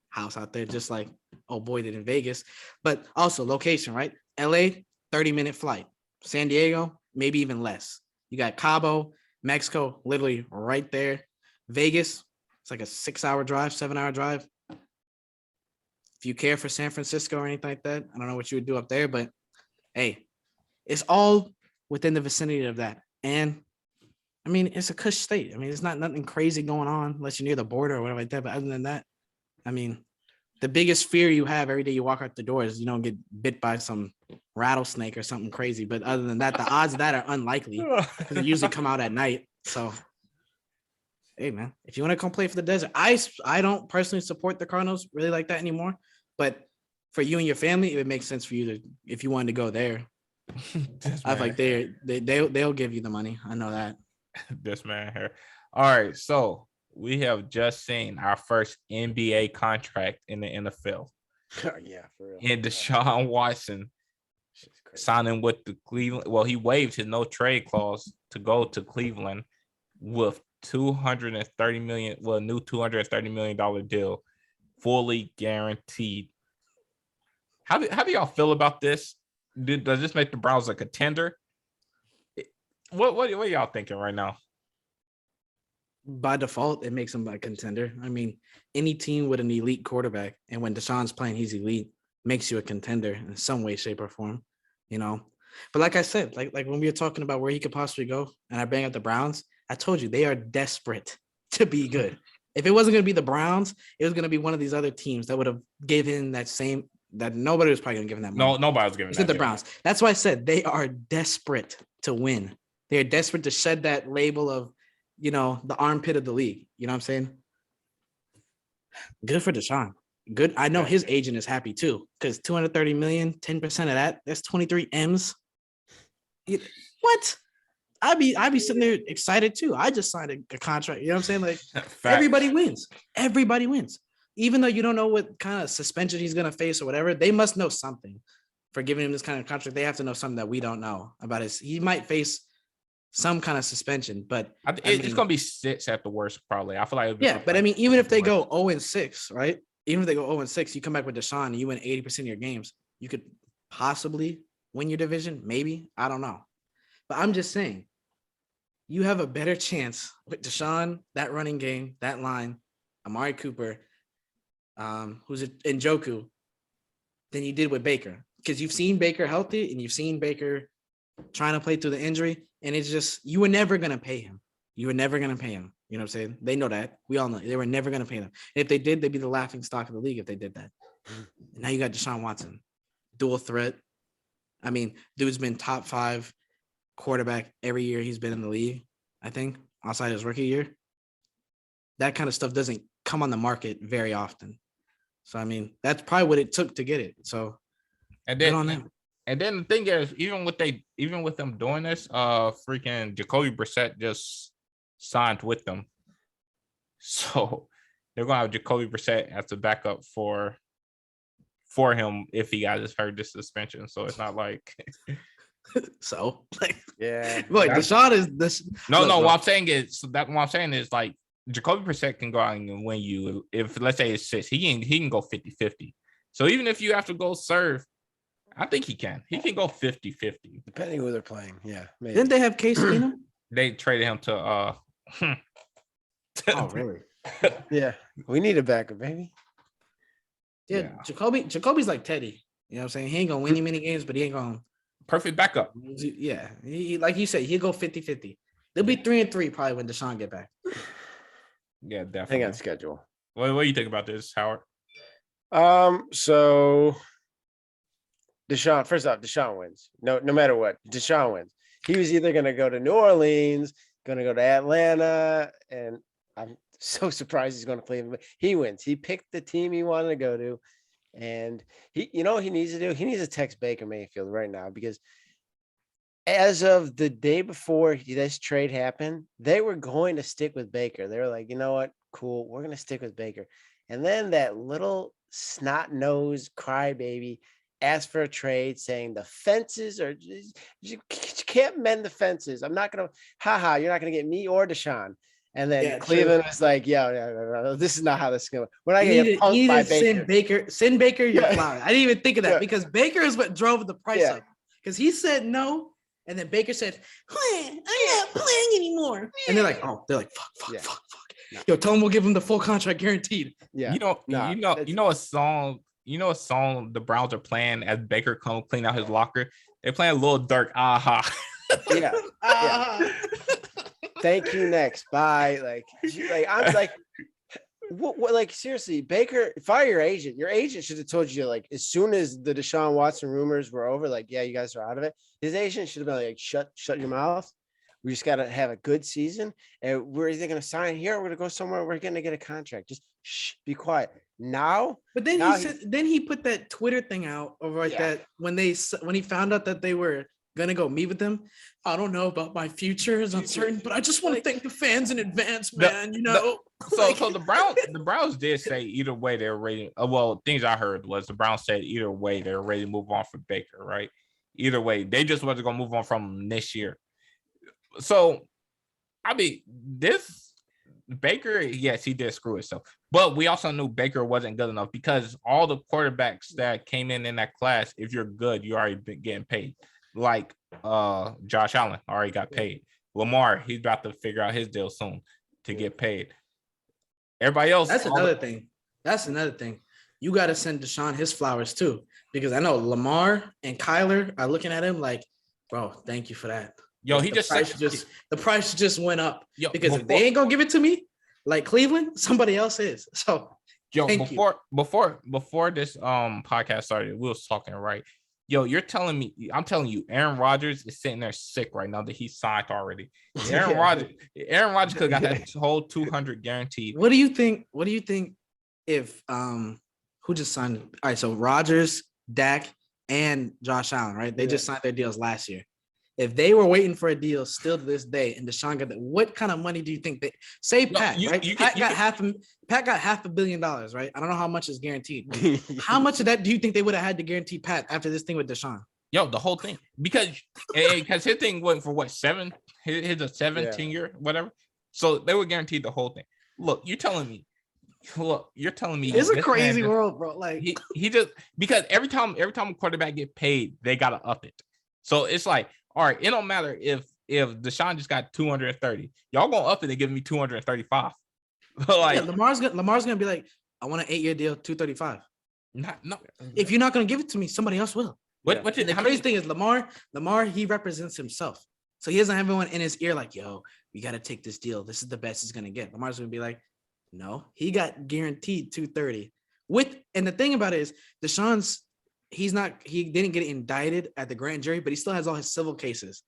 house out there, just like old boy did in Vegas. But also location, right? LA, 30-minute flight. San Diego, maybe even less. You got Cabo, Mexico, literally right there. Vegas, it's like a 6-hour drive, 7-hour drive. If you care for San Francisco or anything like that, I don't know what you would do up there, but hey, it's all within the vicinity of that. And I mean, it's a cush state. I mean, it's not nothing crazy going on unless you're near the border or whatever like that. But other than that, I mean, the biggest fear you have every day you walk out the door is you don't get bit by some rattlesnake or something crazy. But other than that, the odds of that are unlikely because they usually come out at night. So, hey, man, if you want to come play for the desert, I don't personally support the Cardinals really like that anymore. But for you and your family, it would make sense for you to, if you wanted to go there. I like they'll give you the money. I know that. This man here. All right, so we have just seen our first NBA contract in the NFL. Yeah, for real. And Deshaun Watson signing with the Cleveland. Well, he waived his no trade clause to go to Cleveland with $230 million. Well, a new $230 million deal, fully guaranteed. How do y'all feel about this? Does this make the Browns a contender? What are y'all thinking right now? By default, it makes them a contender. I mean, any team with an elite quarterback, and when Deshaun's playing, he's elite, makes you a contender in some way, shape, or form, you know. But like I said, like when we were talking about where he could possibly go, and I bang up the Browns, I told you they are desperate to be good. If it wasn't going to be the Browns, it was going to be one of these other teams that would have given that nobody was probably going to give them that money. No, nobody was giving that. The Browns. That's why I said they are desperate to win. They're desperate to shed that label of, you know, the armpit of the league. You know what I'm saying? Good for Deshaun. Good. I know his agent is happy too, because 230 million, 10% of that, that's 23 M's. What? I'd be sitting there excited too. I just signed a contract. You know what I'm saying? Like everybody wins. Everybody wins. Even though you don't know what kind of suspension he's gonna face or whatever, they must know something for giving him this kind of contract. They have to know something that we don't know about he might face some kind of suspension, but it's going to be 6 at the worst, probably. I feel like but I mean, even if they go 0-6, right? Even if they go 0-6, you come back with Deshaun and you win 80% of your games, you could possibly win your division, maybe. I don't know. But I'm just saying, you have a better chance with Deshaun, that running game, that line, Amari Cooper, who's in Njoku, than you did with Baker. Because you've seen Baker healthy and you've seen Baker trying to play through the injury. And it's just, you were never going to pay him. You were never going to pay him. You know what I'm saying? They know that. We all know they were never going to pay them. And if they did, they'd be the laughing stock of the league if they did that. And now you got Deshaun Watson, dual threat. I mean, dude's been top 5 quarterback every year he's been in the league, I think, outside his rookie year. That kind of stuff doesn't come on the market very often. So, I mean, that's probably what it took to get it. So, and then on them. And then the thing is, even with them doing this, freaking Jacoby Brissett just signed with them, so they're gonna have Jacoby Brissett as the backup for him if he got his hurt this suspension. So it's not like so like Look, Deshaun is this. No. What I'm saying is like Jacoby Brissett can go out and win you if let's say it's 6. He can go 50-50. So even if you have to go serve. I think he can. He can go 50-50. Depending who they're playing. Yeah. Maybe. Didn't they have Case Keenum? They traded him to Oh, really? Yeah. We need a backup, baby. Yeah. Jacoby's like Teddy. You know what I'm saying? He ain't gonna win any games, but he ain't gonna perfect backup. Yeah. He like you said, he'll go 50-50. They'll be 3-3 probably when Deshaun get back. Yeah, definitely. I think on schedule. What do you think about this, Howard? So Deshaun, first off, Deshaun wins. No matter what, Deshaun wins. He was either going to go to New Orleans, going to go to Atlanta, and I'm so surprised he's going to Cleveland. He wins. He picked the team he wanted to go to, and what he needs to do? He needs to text Baker Mayfield right now because as of the day before this trade happened, they were going to stick with Baker. They were like, you know what? Cool. We're going to stick with Baker. And then that little snot-nosed crybaby asked for a trade saying the fences are you can't mend the fences. I'm not gonna you're not gonna get me or Deshaun. And then Cleveland was like, no, this is not how this is going. We're not gonna get punked by Baker. Send Baker your flowers. I didn't even think of that because Baker is what drove the price up. Because he said no, and then Baker said, I'm not playing anymore. And they're like, fuck. No. Yo, tell him we'll give him the full contract guaranteed. Yeah. You know a song the Browns are playing as Baker come clean out his locker? They're playing Lil Durk, aha. Yeah. Thank you. Next. Bye. I'm like, what? Like seriously, Baker, fire your agent. Your agent should have told you like as soon as the Deshaun Watson rumors were over, like, yeah, you guys are out of it. His agent should have been like, shut your mouth. We just got to have a good season, and we're either going to sign here or we're going to go somewhere. We're going to get a contract. Just be quiet now. But then he put that Twitter thing out over that when he found out that they were gonna go meet with them. I don't know about my future is uncertain, but I just want to thank the fans in advance, man. So the Browns did say either way they're ready. Well, things I heard was the Browns said either way they're ready to move on from Baker, right? Either way, they just wasn't gonna move on from this year. So, I mean, this Baker, yes, he did screw himself, but we also knew Baker wasn't good enough because all the quarterbacks that came in that class, if you're good, you already been getting paid. Like Josh Allen already got paid. Lamar, he's about to figure out his deal soon to get paid. Everybody else. That's another thing. You got to send Deshaun his flowers too, because I know Lamar and Kyler are looking at him like, bro, thank you for that. Yo, the price just went up. Because if they ain't gonna give it to me, like Cleveland, somebody else is. So before this podcast started, we was talking, right? Yo, I'm telling you, Aaron Rodgers is sitting there sick right now that he's signed already. Aaron Rodgers could have got that whole 200 guaranteed. What do you think if who just signed? All right, so Rodgers, Dak, and Josh Allen, right? They just signed their deals last year. If they were waiting for a deal still to this day, and Deshaun got that, what kind of money do you think they say? Pat, right? Pat got $500 million, right? I don't know how much is guaranteed. How much of that do you think they would have had to guarantee Pat after this thing with Deshaun? Yo, the whole thing, because his thing went for what, 7? His a 17 year, whatever. So they were guaranteed the whole thing. Look, you're telling me it's a crazy world, bro. Like he just, because every time a quarterback get paid, they gotta up it. So it's like, all right, it don't matter if Deshaun just got 230, y'all gonna up it and give me 235. Like Lamar's gonna be like, I want an 8-year deal, 235. No. If you're not gonna give it to me, somebody else will. The crazy thing is Lamar, he represents himself. So he doesn't have everyone in his ear like, yo, we got to take this deal. This is the best he's going to get. Lamar's going to be like, no, he got guaranteed 230. And the thing about it is Deshaun's, he didn't get indicted at the grand jury, but he still has all his civil cases.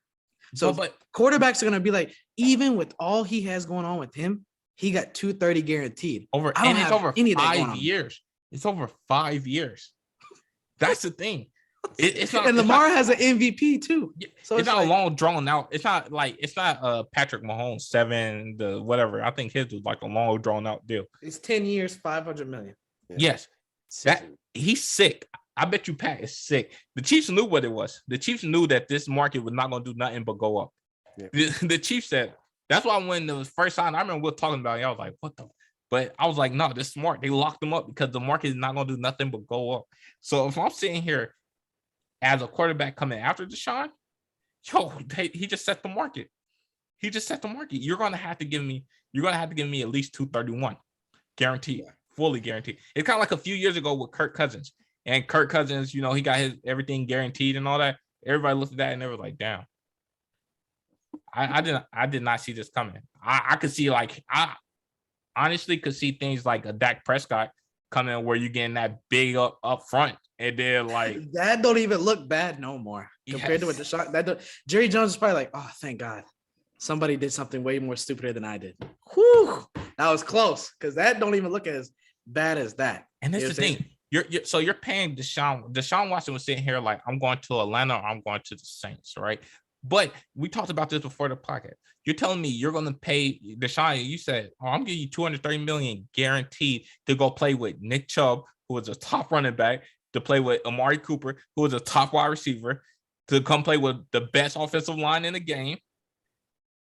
So but quarterbacks are going to be like, even with all he has going on with him, he got 230 guaranteed. It's over 5 years. It's over 5 years. That's the thing. It's not, and Lamar has an MVP too. So it's not a long drawn out. It's not Patrick Mahomes 7, the whatever. I think his was like a long drawn out deal. It's 10 years, $500 million. Yes, that he's sick. I bet you Pat is sick. The Chiefs knew what it was. The Chiefs knew that this market was not going to do nothing but go up. Yeah. The Chiefs said that's why when the first time I remember we were talking about it, I was like, what the? But I was like, no, this is smart. They locked them up because the market is not going to do nothing but go up. So if I'm sitting here as a quarterback coming after Deshaun, he just set the market. He just set the market. You're gonna have to give me at least 231, guaranteed, fully guaranteed. It's kind of like a few years ago with Kirk Cousins. And Kirk Cousins, he got his everything guaranteed and all that. Everybody looked at that and they were like, damn. I did not see this coming. I could see I honestly could see things like a Dak Prescott coming where you're getting that big up front. And then that don't even look bad no more compared to what Deshaun. Jerry Jones is probably like, oh, thank God, somebody did something way more stupider than I did. Whew, that was close because that don't even look as bad as that. And that's the thing. You're paying Deshaun. Deshaun Watson was sitting here like, I'm going to Atlanta or I'm going to the Saints, right? But we talked about this before the podcast. You're telling me you're going to pay Deshaun. You said, I'm giving you $230 million guaranteed to go play with Nick Chubb, who is a top running back, to play with Amari Cooper, who is a top wide receiver, to come play with the best offensive line in the game.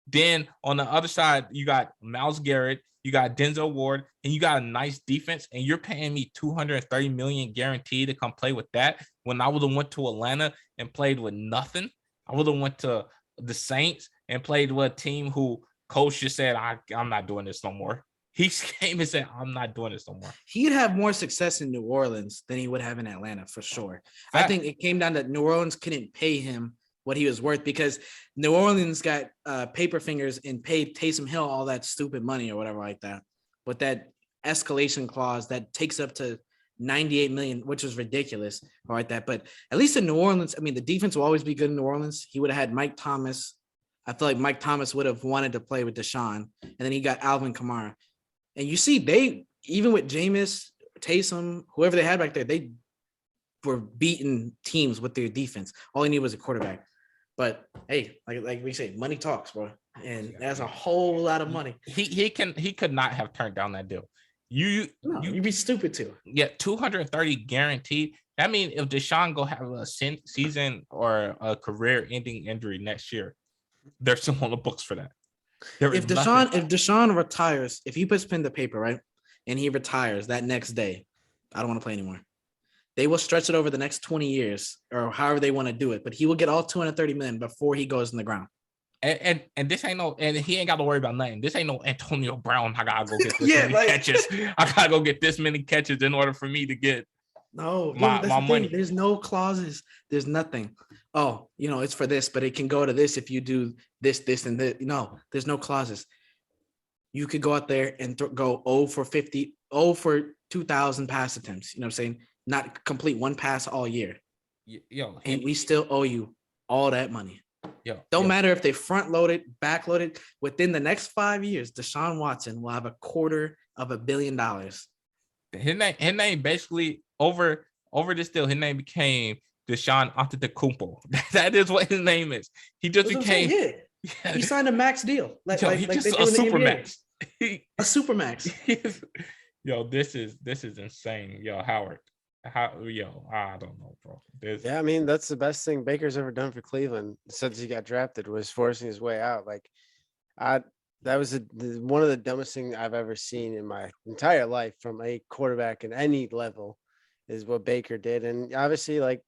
Then on the other side, you got Myles Garrett, you got Denzel Ward, and you got a nice defense, and you're paying me $230 million guaranteed to come play with that. When I would have went to Atlanta and played with nothing, I would have went to the Saints and played with a team who coach just said, I'm not doing this no more. He came and said, I'm not doing this no more. He'd have more success in New Orleans than he would have in Atlanta, for sure. I think it came down to New Orleans couldn't pay him what he was worth, because New Orleans got paper fingers and paid Taysom Hill all that stupid money or whatever like that. But that escalation clause that takes up to 98 million, which is ridiculous, or like that. But at least in New Orleans, I mean, the defense will always be good in New Orleans. He would have had Mike Thomas. I feel like Mike Thomas would have wanted to play with Deshaun, and then he got Alvin Kamara. And you see, they, even with Jameis, Taysom, whoever they had back there, they were beating teams with their defense. All he needed was a quarterback. But hey, like we say, money talks, bro, and that's a whole lot of money. He could not have turned down that deal. You'd be stupid too. Yeah, 230 guaranteed. That means if Deshaun go have a season or a career-ending injury next year, they're still on the books for that. If Deshaun retires, if he puts pen to paper, right, and he retires that next day, I don't want to play anymore. They will stretch it over the next 20 years or however they want to do it, but he will get all 230 million before he goes in the ground. And this ain't no, and he ain't got to worry about nothing. This ain't no Antonio Brown. I gotta go get this many catches. I gotta go get this many catches in order for me to get my money. There's no clauses. There's nothing. Oh, it's for this, but it can go to this if you do this, and this. No, there's no clauses. You could go out there and go 0 for 50, 0 for 2,000 pass attempts. You know what I'm saying? Not complete one pass all year. And we still owe you all that money. Don't matter if they front loaded, back loaded. Within the next 5 years, Deshaun Watson will have $250 million. His name basically over this deal. His name became Deshaun Antetokounmpo. That is what his name is. He just became. He signed a max deal. He just a super max. A super max. This is insane. Howard. I don't know, bro. I mean, that's the best thing Baker's ever done for Cleveland since he got drafted, was forcing his way out. Like, that was one of the dumbest things I've ever seen in my entire life from a quarterback in any level, is what Baker did. And obviously, like,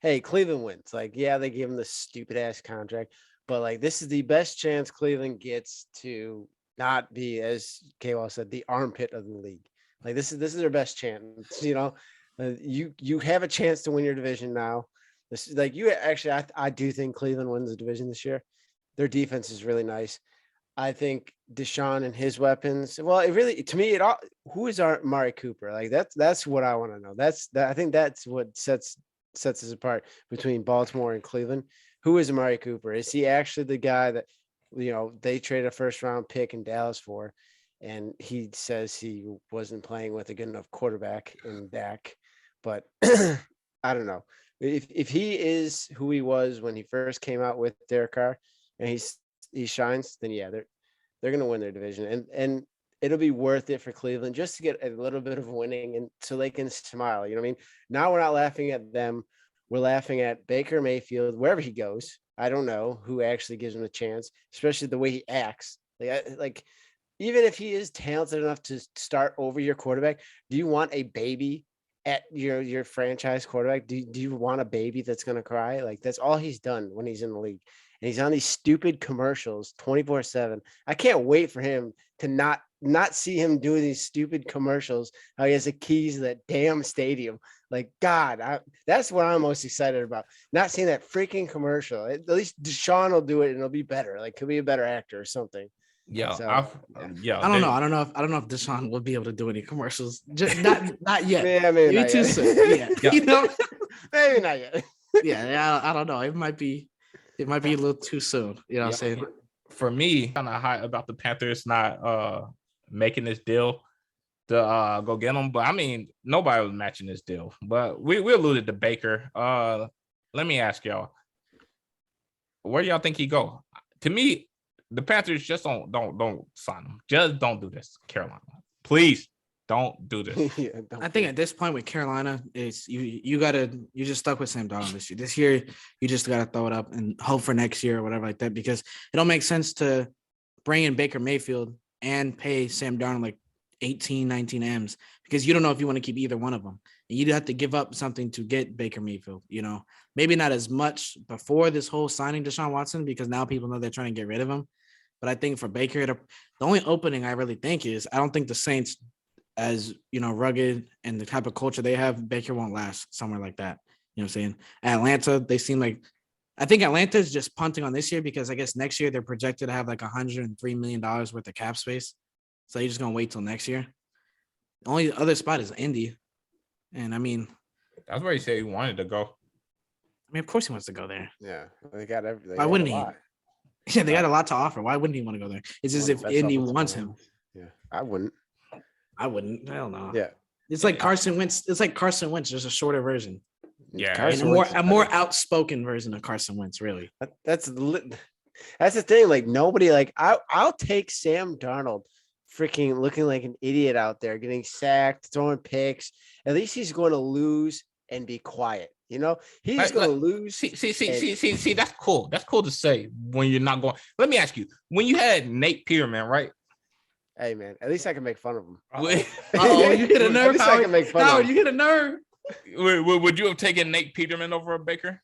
hey, Cleveland wins. Like, yeah, they gave him the stupid ass contract, but like, this is the best chance Cleveland gets to not be, as K-Wall said, the armpit of the league. Like, this is their best chance. You have a chance to win your division now. This is like, you actually, I do think Cleveland wins the division this year. Their defense is really nice. I think Deshaun and his weapons. Well, it really, to me, who is our Amari Cooper? Like, that's what I want to know. I think that's what sets us apart between Baltimore and Cleveland. Who is Amari Cooper? Is he actually the guy that they traded a first round pick in Dallas for, and he says he wasn't playing with a good enough quarterback in Dak? But I don't know if he is who he was when he first came out with Derek Carr, and he shines, then yeah, they're gonna win their division, and it'll be worth it for Cleveland just to get a little bit of winning, and so they can smile. You know what I mean? Now we're not laughing at them. We're laughing at Baker Mayfield, wherever he goes. I don't know who actually gives him a chance, especially the way he acts. Like even if he is talented enough to start over your quarterback, do you want a baby at your franchise quarterback? Do you want a baby that's going to cry? Like, that's all he's done when he's in the league. And he's on these stupid commercials 24/7. I can't wait for him to not see him doing these stupid commercials. How he has the keys to that damn stadium. Like, God, that's what I'm most excited about. Not seeing that freaking commercial. At least Deshaun will do it and it'll be better. Like, he'll be a better actor or something. Yeah, so, I don't know. I don't know if Deshaun will be able to do any commercials. Just not yet. Yeah, maybe not too yet. soon. Yeah. Maybe not yet. Yeah, I don't know. It might be a little too soon. You know what I'm saying? For me, kind of high about the Panthers not making this deal to go get them. But I mean, nobody was matching this deal. But we alluded to Baker. Let me ask y'all, where do y'all think he go? To me, the Panthers just don't sign him. Just don't do this, Carolina. Please don't do this. I think at this point with Carolina, is you just stuck with Sam Darnold this year. This year, you just gotta throw it up and hope for next year or whatever like that, because it don't make sense to bring in Baker Mayfield and pay Sam Darnold like 18, 19 M's, because you don't know if you want to keep either one of them. And you'd have to give up something to get Baker Mayfield, maybe not as much before this whole signing Deshaun Watson, because now people know they're trying to get rid of him. But I think for Baker, the only opening I really think is, I don't think the Saints, as rugged and the type of culture they have, Baker won't last somewhere like that. You know what I'm saying? At Atlanta, they seem like I think Atlanta's just punting on this year because I guess next year they're projected to have like $103 million worth of cap space. So you're just gonna wait till next year. The only other spot is Indy, and I mean, That's where he said he wanted to go. of course he wants to go there. Yeah, they got everything. Why wouldn't he? Yeah, they got a lot to offer. Why wouldn't he want to go there? It's as if Indy wants him. Yeah, I wouldn't. Hell no. Yeah, It's like Carson Wentz. It's like Carson Wentz, just a shorter version. Yeah, And a more outspoken version of Carson Wentz, really. That's the thing. Like nobody, like I'll take Sam Darnold freaking looking like an idiot out there, getting sacked, throwing picks. At least he's going to lose and be quiet. You know, he's going to lose. See, that's cool. That's cool to say when you're not going. Let me ask you, when you had Nate Peterman, right? Hey, man, at least I can make fun of him. Oh, you get a nerve. I can make fun of him. You get a nerve. Would you have taken Nate Peterman over a Baker?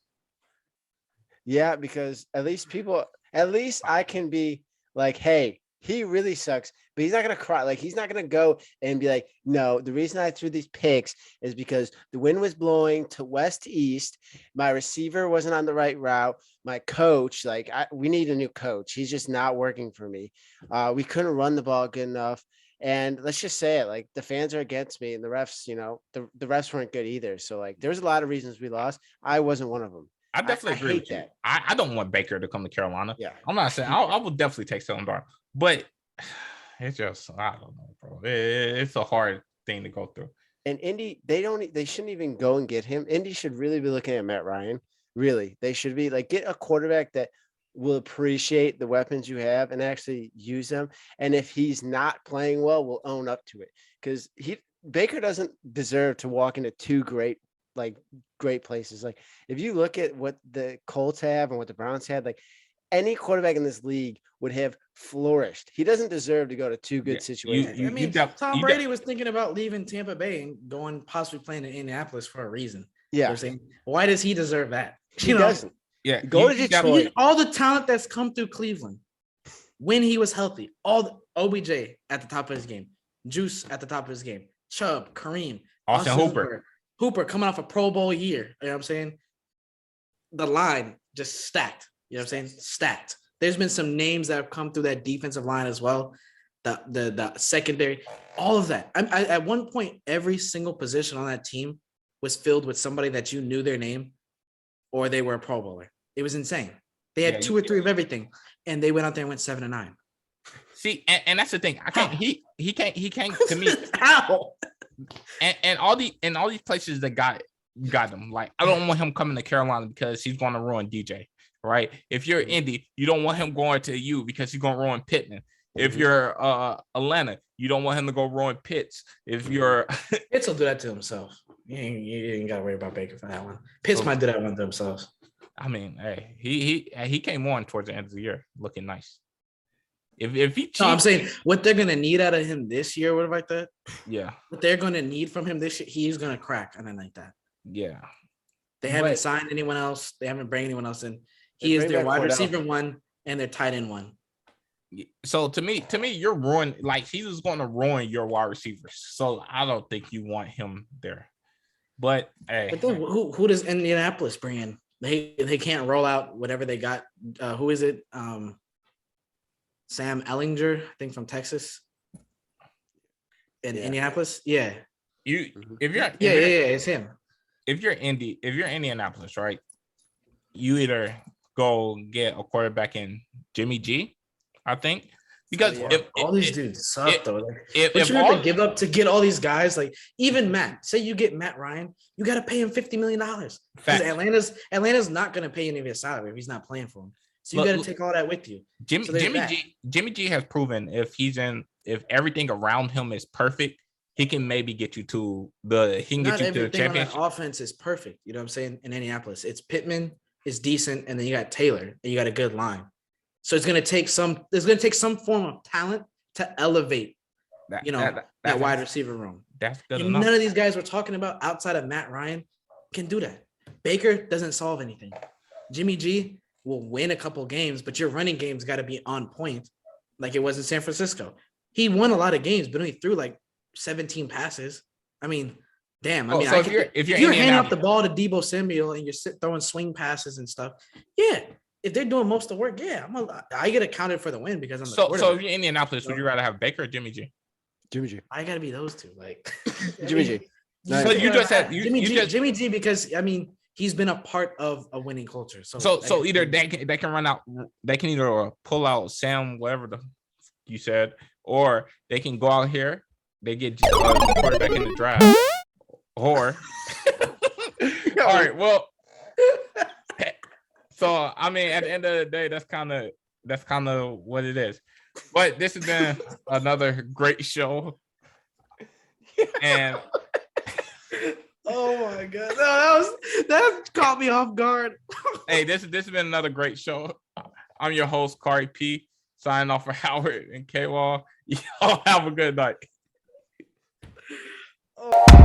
Yeah, because at least I can be like, hey, he really sucks, but he's not going to cry. Like, he's not going to go and be like, no, the reason I threw these picks is because the wind was blowing to west to east. My receiver wasn't on the right route. My coach, we need a new coach. He's just not working for me. We couldn't run the ball good enough. And let's just say it, like, the fans are against me and the refs, the refs weren't good either. So, like, there's a lot of reasons we lost. I wasn't one of them. I definitely agree with that. I don't want Baker to come to Carolina. Yeah. I'm not saying I would definitely take Sam Darnold, but it's just, I don't know, bro. It's a hard thing to go through. And Indy, they shouldn't even go and get him. Indy should really be looking at Matt Ryan. Really, they should be like, get a quarterback that will appreciate the weapons you have and actually use them. And if he's not playing well, we'll own up to it. Because Baker doesn't deserve to walk into two great places. Like, if you look at what the Colts have and what the Browns had, like, any quarterback in this league would have flourished. He doesn't deserve to go to two good situations. Tom Brady was thinking about leaving Tampa Bay and going possibly playing in Indianapolis for a reason. Yeah. Saying, why does he deserve that? He doesn't. Yeah. Go to Detroit. All the talent that's come through Cleveland when he was healthy, all the OBJ at the top of his game, Juice at the top of his game, Chubb, Kareem, Austin Hooper coming off a Pro Bowl year. You know what I'm saying? The line just stacked. You know what I'm saying? Stacked. There's been some names that have come through that defensive line as well. The secondary, all of that. I at one point, every single position on that team was filled with somebody that you knew their name or they were a Pro Bowler. It was insane. They had two or three of everything, and they went out there and went 7-9. See, and that's the thing. I can't. He can't to me. How? And all these places that got them. Like, I don't want him coming to Carolina because he's going to ruin DJ. Right? If you're Indy, you don't want him going to you because he's going to ruin Pittman. If you're Atlanta, you don't want him to go ruin Pitts. If you're Pitts will do that to himself. You ain't got to worry about Baker for that one. Pitts might do that one to themselves. I mean, hey, he came on towards the end of the year looking nice. If he cheats, no, I'm saying what they're gonna need out of him this year, whatever like that. Yeah. What they're gonna need from him this year, he's gonna crack and then like that. Yeah. They haven't signed anyone else. They haven't brought anyone else in. He is their wide receiver one and their tight end one. So to me, you're ruining. Like, he was going to ruin your wide receivers. So I don't think you want him there. But hey, but then who does Indianapolis bring in? They can't roll out whatever they got. Who is it? Sam Ellinger, I think from Texas. In Indianapolis, yeah. It's him. If you're Indianapolis, right? You either go get a quarterback in Jimmy G, I think, because all these dudes suck though. Like, if you have to give up to get all these guys, like even Matt. Say you get Matt Ryan, you got to pay him $50 million because Atlanta's not going to pay any of his salary if he's not playing for him. So you got to take all that with you. Jimmy G has proven if everything around him is perfect, he can maybe get you to the championship. On offense is perfect. You know what I'm saying? In Indianapolis, it's Pittman is decent, and then you got Taylor, and you got a good line. So it's going to take some form of talent to elevate, that wide receiver room. That's good enough. None of these guys we're talking about outside of Matt Ryan can do that. Baker doesn't solve anything. Jimmy G will win a couple games, but your running game's got to be on point, like it was in San Francisco. He won a lot of games, but only threw like 17 passes. I mean, Damn, I So, mean, so I if can, you're if you're handing off the Indianapolis, ball to Debo Samuel and you're throwing swing passes and stuff, yeah. If they're doing most of the work, yeah, I get accounted for the win because I'm the so quarterback. if you're Indianapolis, would you rather have Baker or Jimmy G? Jimmy G. I gotta be those two. Like Jimmy G. So you just said Jimmy G because I mean he's been a part of a winning culture. So either they can run out, they can either pull out Sam, whatever the you said, or they can go out here, they get the quarterback in the draft, or all right, well, so I mean, at the end of the day, that's kind of what it is. But this has been another great show, and oh my god, no, that caught me off guard. hey, this has been another great show. I'm your host, Kari P. Signing off for Howard and K-Wall. Y'all have a good night. Oh.